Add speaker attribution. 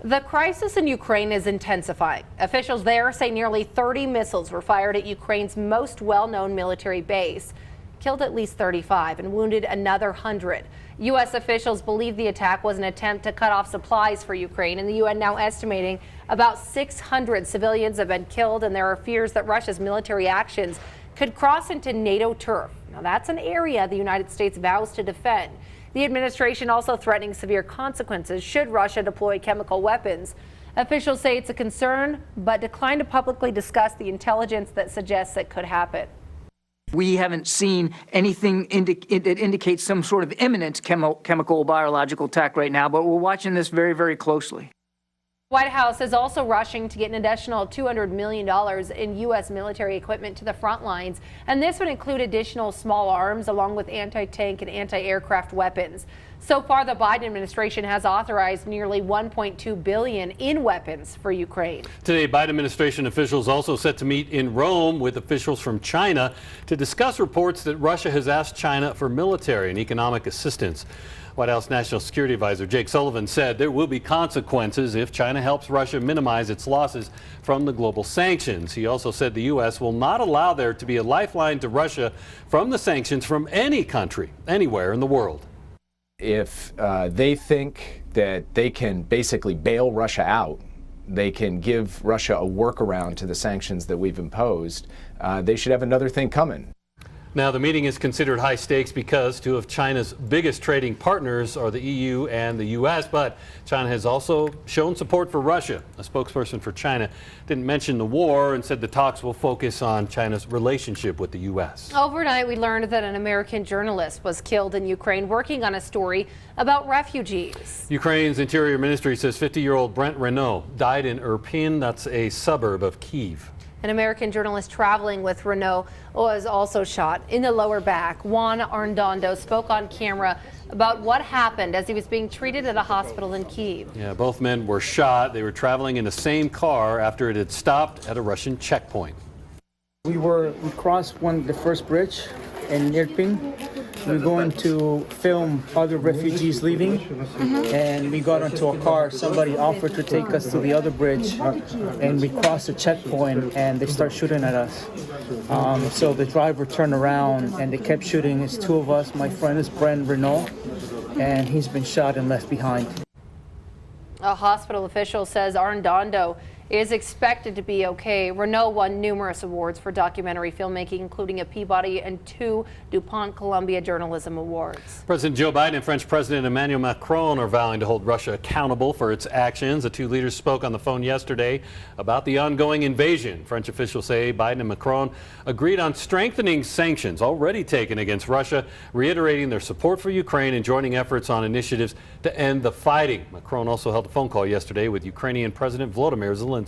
Speaker 1: The crisis in Ukraine is intensifying. Officials there say nearly 30 missiles were fired at Ukraine's most well-known military base, killed at least 35 and wounded another 100. U.S. officials believe the attack was an attempt to cut off supplies for Ukraine, and the UN now estimating about 600 civilians have been killed, and there are fears that Russia's military actions could cross into NATO turf. Now, that's an area the United States vows to defend. The administration also threatening severe consequences should Russia deploy chemical weapons. Officials say it's a concern, but decline to publicly discuss the intelligence that suggests it could happen.
Speaker 2: We haven't seen anything that indicates some sort of imminent chemical biological attack right now, but we're watching this very, very closely.
Speaker 1: The White House is also rushing to get an additional $200 million in U.S. military equipment to the front lines, and this would include additional small arms along with anti-tank and anti-aircraft weapons. So far, the Biden administration has authorized nearly $1.2 billion in weapons for Ukraine.
Speaker 3: Today, Biden administration officials also set to meet in Rome with officials from China to discuss reports that Russia has asked China for military and economic assistance. White House National Security Advisor Jake Sullivan said there will be consequences if China helps Russia minimize its losses from the global sanctions. He also said the U.S. will not allow there to be a lifeline to Russia from the sanctions from any country, anywhere in the world.
Speaker 4: If they think that they can basically bail Russia out, they can give Russia a workaround to the sanctions that we've imposed, they should have another thing coming.
Speaker 3: Now, the meeting is considered high stakes because two of China's biggest trading partners are the EU and the U.S., but China has also shown support for Russia. A spokesperson for China didn't mention the war and said the talks will focus on China's relationship with the U.S.
Speaker 1: Overnight, we learned that an American journalist was killed in Ukraine working on a story about refugees.
Speaker 3: Ukraine's Interior Ministry says 50-year-old Brent Renault died in Irpin, that's a suburb of Kyiv.
Speaker 1: An American journalist traveling with Renault was also shot in the lower back. Juan Arredondo spoke on camera about what happened as he was being treated at a hospital in Kyiv.
Speaker 3: Yeah, both men were shot. They were traveling in the same car after it had stopped at a Russian checkpoint.
Speaker 5: We crossed the first bridge in Irpin. We were going to film other refugees leaving, and we got into a car. Somebody offered to take us to the other bridge, and we crossed the checkpoint, and they start shooting at us. So the driver turned around, and they kept shooting. It's two of us. My friend is Brent Renault, and he's been shot and left behind.
Speaker 1: A hospital official says Arredondo is expected to be okay. Renault won numerous awards for documentary filmmaking, including a Peabody and 2 DuPont Columbia Journalism Awards.
Speaker 3: President Joe Biden and French President Emmanuel Macron are vowing to hold Russia accountable for its actions. The two leaders spoke on the phone yesterday about the ongoing invasion. French officials say Biden and Macron agreed on strengthening sanctions already taken against Russia, reiterating their support for Ukraine and joining efforts on initiatives to end the fighting. Macron also held a phone call yesterday with Ukrainian President Volodymyr Zelensky.